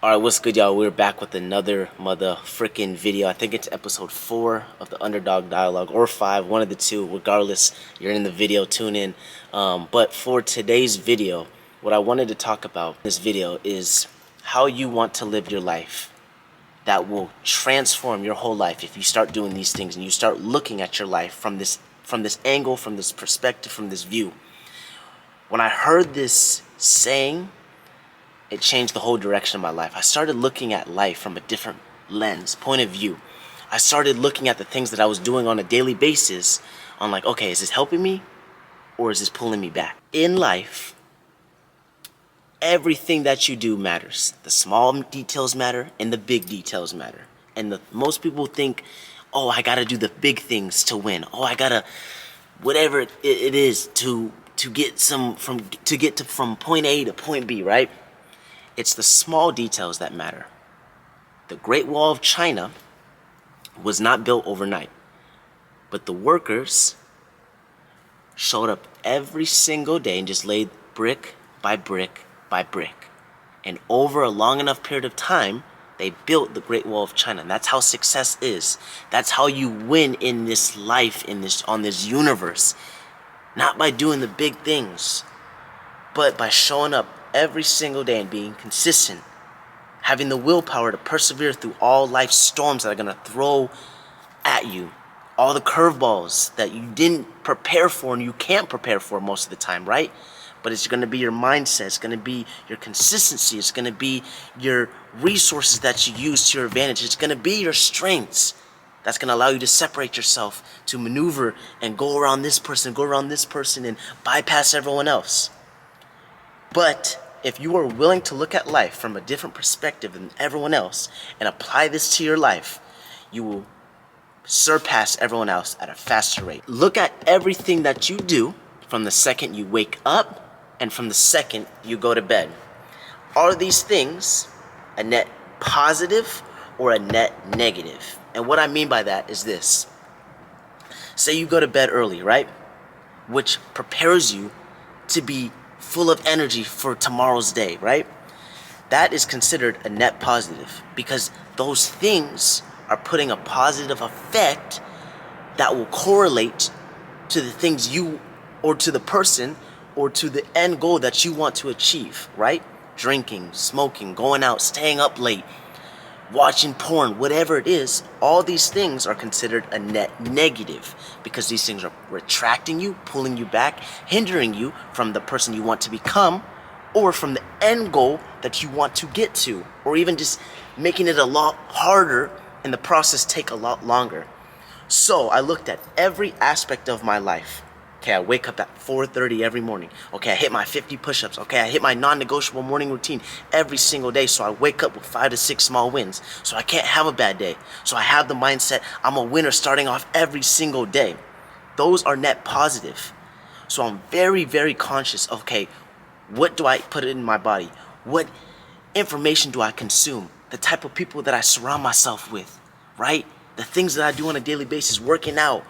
Alright, what's good, y'all? We're back with another mother freaking video. I think it's episode 4 of the Underdawg dialogue, or 5, one of the two. Regardless, you're in the video, tune in. But for today's video, what I wanted to talk about in this video is how you want to live your life that will transform your whole life if you start doing these things and you start looking at your life from this angle, from this perspective, from this view. When I heard this saying, it changed the whole direction of my life. I started looking at life from a different lens, point of view. I started looking at the things that I was doing on a daily basis on like, okay, is this helping me or is this pulling me back? In life, everything that you do matters. The small details matter and the big details matter. And most people think, oh, I gotta do the big things to win. Oh, I gotta, whatever it is to get from point A to point B, right? It's the small details that matter. The Great Wall of China was not built overnight, but the workers showed up every single day and just laid brick by brick by brick. And over a long enough period of time, they built the Great Wall of China. And that's how success is. That's how you win in this life, on this universe. Not by doing the big things, but by showing up every single day and being consistent, having the willpower to persevere through all life's storms that are going to throw at you, all the curveballs that you didn't prepare for and you can't prepare for most of the time, right? But it's going to be your mindset, it's going to be your consistency, it's going to be your resources that you use to your advantage, it's going to be your strengths that's going to allow you to separate yourself, to maneuver and go around this person and bypass everyone else. But if you are willing to look at life from a different perspective than everyone else and apply this to your life, you will surpass everyone else at a faster rate. Look at everything that you do from the second you wake up and from the second you go to bed. Are these things a net positive or a net negative? And what I mean by that is this. Say you go to bed early, right? Which prepares you to be full of energy for tomorrow's day, right? That is considered a net positive because those things are putting a positive effect that will correlate to the things you, or to the person, or to the end goal that you want to achieve, right? Drinking, smoking, going out, staying up late, watching porn, whatever it is, all these things are considered a net negative because these things are retracting you, pulling you back, hindering you from the person you want to become or from the end goal that you want to get to, or even just making it a lot harder and the process take a lot longer. So I looked at every aspect of my life. Okay, I wake up at 4:30 every morning. Okay, I hit my 50 push-ups. Okay, I hit my non-negotiable morning routine every single day. So I wake up with 5 to 6 small wins. So I can't have a bad day. So I have the mindset I'm a winner starting off every single day. Those are net positive. So I'm very, very conscious of, okay, what do I put in my body? What information do I consume? The type of people that I surround myself with, right? The things that I do on a daily basis, working out,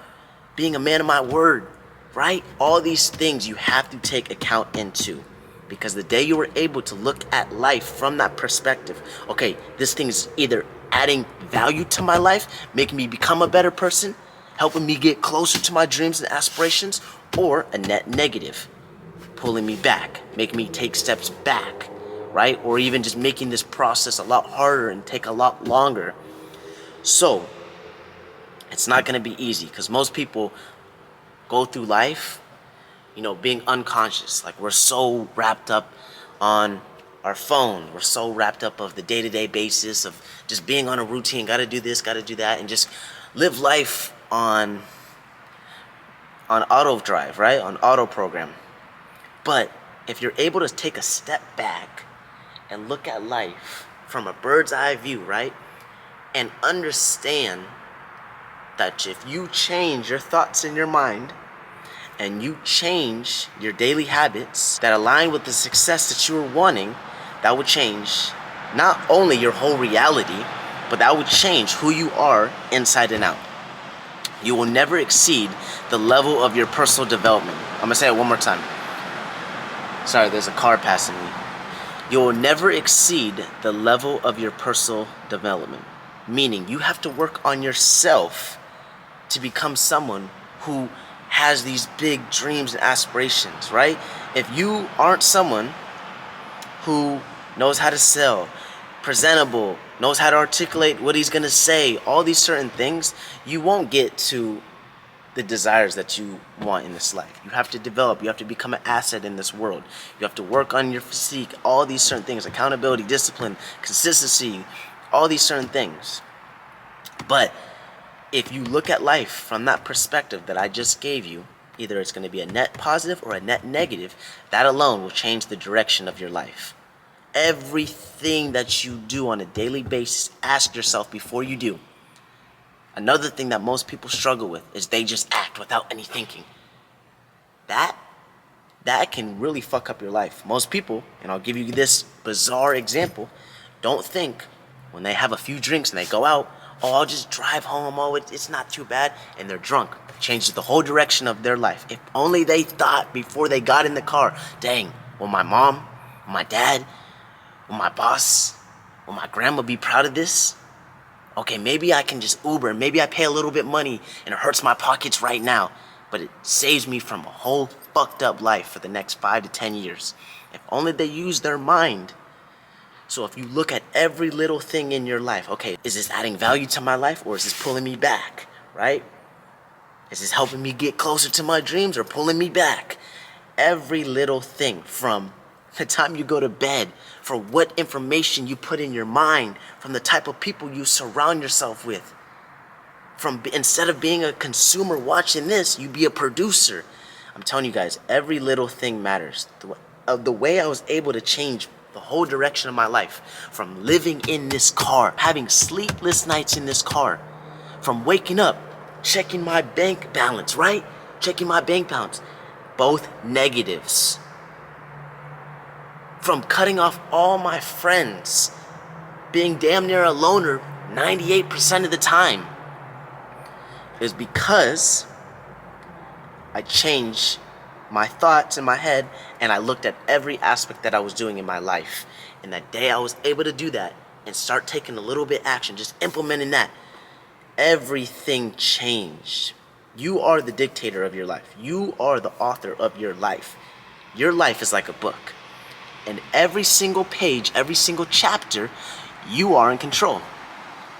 being a man of my word, right? All these things you have to take account into, because the day you are able to look at life from that perspective, okay, this thing is either adding value to my life, making me become a better person, helping me get closer to my dreams and aspirations, or a net negative, pulling me back, making me take steps back, right? Or even just making this process a lot harder and take a lot longer. So it's not going to be easy because most people go through life, being unconscious. Like, we're so wrapped up on our phone. We're so wrapped up of the day-to-day basis of just being on a routine, gotta do this, gotta do that, and just live life on auto drive, right? On auto program. But if you're able to take a step back and look at life from a bird's eye view, right? And understand that if you change your thoughts in your mind and you change your daily habits that align with the success that you are wanting, that would change not only your whole reality, but that would change who you are inside and out. You will never exceed the level of your personal development. I'm gonna say it one more time. Sorry, there's a car passing me. You will never exceed the level of your personal development. Meaning, you have to work on yourself to become someone who has these big dreams and aspirations, right? If you aren't someone who knows how to sell, presentable, knows how to articulate what he's gonna say, all these certain things, you won't get to the desires that you want in this life. You have to develop, you have to become an asset in this world. You have to work on your physique, all these certain things, accountability, discipline, consistency, all these certain things. But if you look at life from that perspective that I just gave you, either it's going to be a net positive or a net negative, that alone will change the direction of your life. Everything that you do on a daily basis, ask yourself before you do. Another thing that most people struggle with is they just act without any thinking. That can really fuck up your life. Most people, and I'll give you this bizarre example, don't think when they have a few drinks and they go out, oh, I'll just drive home, oh, it's not too bad, and they're drunk. It changes the whole direction of their life. If only they thought before they got in the car, dang, will my mom, will my dad, will my boss, will my grandma be proud of this? Okay, maybe I can just Uber, maybe I pay a little bit money and it hurts my pockets right now, but it saves me from a whole fucked up life for the next 5 to 10 years. If only they use their mind. So if you look at every little thing in your life, okay, is this adding value to my life or is this pulling me back, right? Is this helping me get closer to my dreams or pulling me back? Every little thing, from the time you go to bed, for what information you put in your mind, from the type of people you surround yourself with. From instead of being a consumer watching this, you be a producer. I'm telling you guys, every little thing matters. The way I was able to change the whole direction of my life, from living in this car, having sleepless nights in this car, from waking up, checking my bank balance, right? Checking my bank balance, both negatives. From cutting off all my friends, being damn near a loner 98% of the time, is because I changed my thoughts in my head, and I looked at every aspect that I was doing in my life. And that day I was able to do that and start taking a little bit action, just implementing that, everything changed. You are the dictator of your life. You are the author of your life. Your life is like a book. And every single page, every single chapter, you are in control.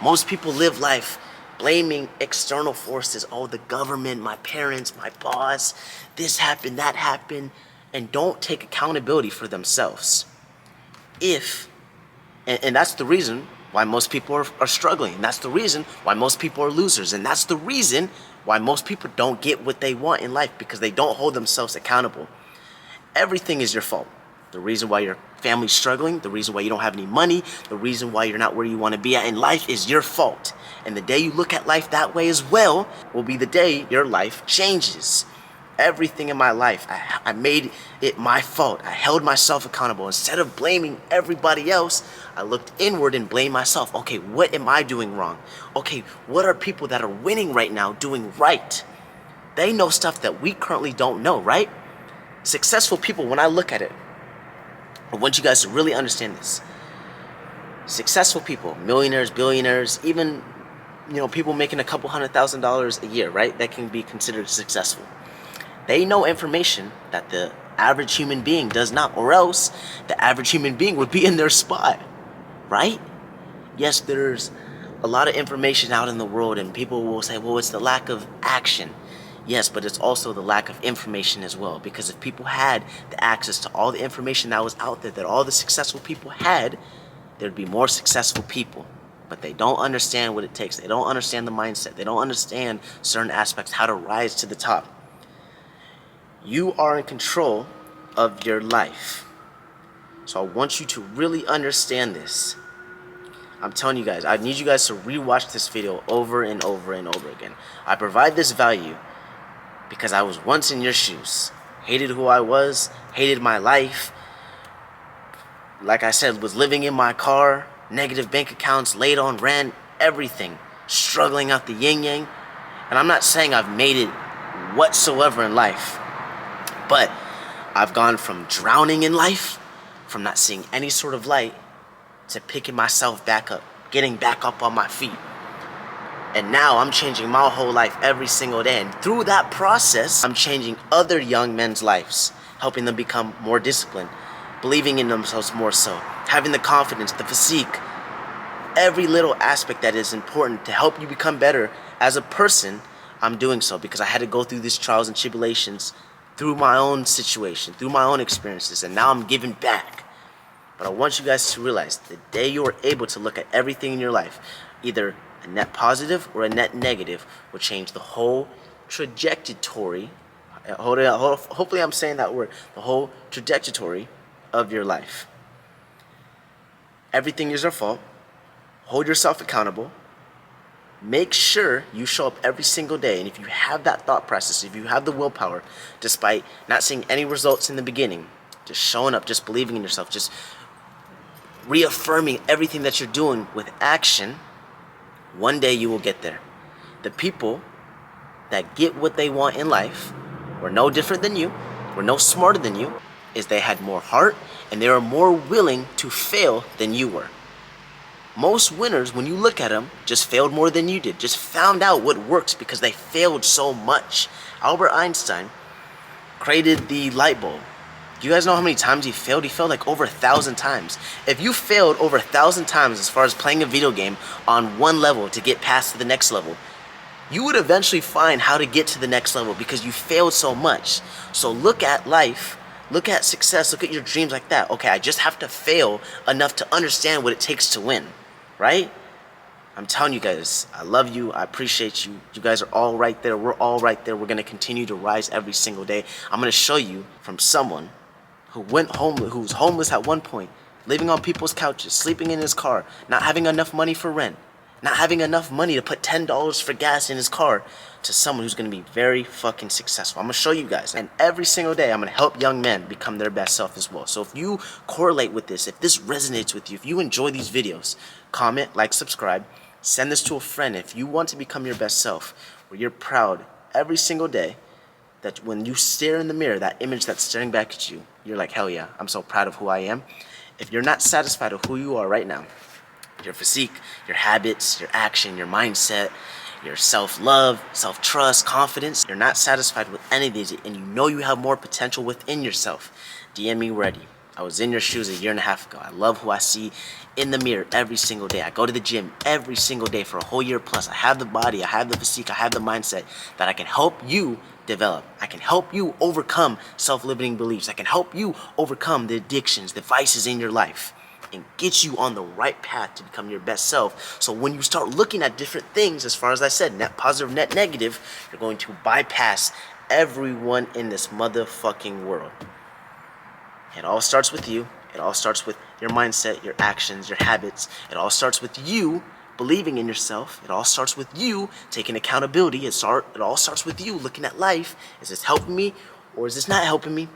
Most people live life blaming external forces. Oh, the government, my parents, my boss, this happened, that happened, and don't take accountability for themselves. And that's the reason why most people are struggling. And that's the reason why most people are losers. And that's the reason why most people don't get what they want in life, because they don't hold themselves accountable. Everything is your fault. The reason why your family's struggling, the reason why you don't have any money, the reason why you're not where you want to be at in life is your fault. And the day you look at life that way as well will be the day your life changes. Everything in my life, I made it my fault. I held myself accountable. Instead of blaming everybody else, I looked inward and blamed myself. Okay, what am I doing wrong? Okay, what are people that are winning right now doing right? They know stuff that we currently don't know, right? Successful people, when I look at it, I want you guys to really understand this. Successful people, millionaires, billionaires, even, people making a couple $100,000 a year, right? That can be considered successful. They know information that the average human being does not, or else the average human being would be in their spot, right? Yes, there's a lot of information out in the world, and people will say, well, it's the lack of action. Yes, but it's also the lack of information as well. Because if people had the access to all the information that was out there, that all the successful people had, there'd be more successful people. But they don't understand what it takes. They don't understand the mindset. They don't understand certain aspects, how to rise to the top. You are in control of your life. So I want you to really understand this. I'm telling you guys, I need you guys to rewatch this video over and over and over again. I provide this value because I was once in your shoes. Hated who I was, hated my life. Like I said, was living in my car, negative bank accounts, late on rent, everything. Struggling out the yin-yang. And I'm not saying I've made it whatsoever in life. But I've gone from drowning in life, from not seeing any sort of light to picking myself back up, getting back up on my feet. And now I'm changing my whole life every single day. And through that process, I'm changing other young men's lives, helping them become more disciplined, believing in themselves more so, having the confidence, the physique, every little aspect that is important to help you become better as a person. I'm doing so because I had to go through these trials and tribulations through my own situation, through my own experiences, and now I'm giving back. But I want you guys to realize the day you are able to look at everything in your life, either a net positive or a net negative, will change the whole trajectory. Hopefully I'm saying that word. The whole trajectory of your life. Everything is your fault. Hold yourself accountable. Make sure you show up every single day. And if you have that thought process, if you have the willpower, despite not seeing any results in the beginning, just showing up, just believing in yourself, just reaffirming everything that you're doing with action, one day you will get there. The people that get what they want in life were no different than you, were no smarter than you, is they had more heart and they were more willing to fail than you were. Most winners, when you look at them, just failed more than you did, just found out what works because they failed so much. Albert Einstein created the light bulb. Do you guys know how many times he failed? He failed like over 1,000 times. If you failed over 1,000 times as far as playing a video game on one level to get past to the next level, you would eventually find how to get to the next level because you failed so much. So look at life, look at success, look at your dreams like that. Okay, I just have to fail enough to understand what it takes to win, right? I'm telling you guys, I love you, I appreciate you. You guys are all right there, we're all right there. We're gonna continue to rise every single day. I'm gonna show you from someone who was homeless at one point, living on people's couches, sleeping in his car, not having enough money for rent, not having enough money to put $10 for gas in his car, to someone who's gonna be very fucking successful. I'm gonna show you guys, and every single day I'm gonna help young men become their best self as well. So if you correlate with this, if this resonates with you, if you enjoy these videos, comment, like, subscribe, send this to a friend. If you want to become your best self, where you're proud every single day, that when you stare in the mirror, that image that's staring back at you, you're like, hell yeah, I'm so proud of who I am. If you're not satisfied with who you are right now, your physique, your habits, your action, your mindset, your self-love, self-trust, confidence, you're not satisfied with any of these and you know you have more potential within yourself, DM me ready. I was in your shoes a year and a half ago. I love who I see in the mirror every single day. I go to the gym every single day for a whole year plus. I have the body, I have the physique, I have the mindset that I can help you develop. I can help you overcome self-limiting beliefs. I can help you overcome the addictions, the vices in your life, and get you on the right path to become your best self. So when you start looking at different things, as far as I said, net positive, net negative, you're going to bypass everyone in this motherfucking world. It all starts with you. It all starts with your mindset, your actions, your habits. It all starts with you believing in yourself. It all starts with you taking accountability. It all starts with you looking at life. Is this helping me or is this not helping me?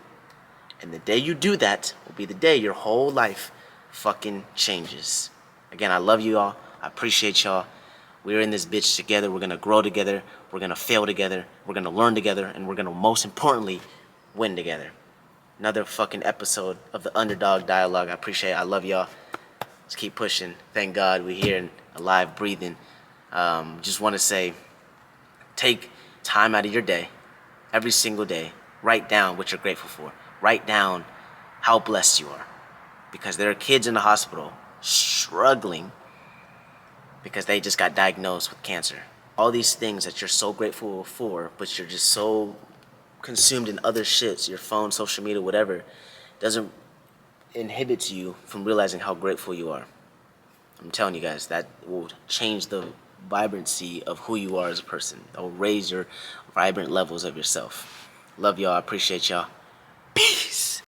And the day you do that will be the day your whole life fucking changes. Again, I love you all. I appreciate y'all. We're in this bitch together. We're gonna grow together. We're gonna fail together. We're gonna learn together. And we're gonna, most importantly, win together. Another fucking episode of the Underdawg Dialogue. I appreciate it. I love y'all. Let's keep pushing. Thank God we're here and alive, breathing. Just want to say, take time out of your day, every single day. Write down what you're grateful for. Write down how blessed you are. Because there are kids in the hospital struggling because they just got diagnosed with cancer. All these things that you're so grateful for, but you're just so consumed in other shits, your phone, social media, whatever, doesn't inhibit you from realizing how grateful you are. I'm telling you guys, that will change the vibrancy of who you are as a person. That will raise your vibrant levels of yourself. Love y'all. I appreciate y'all.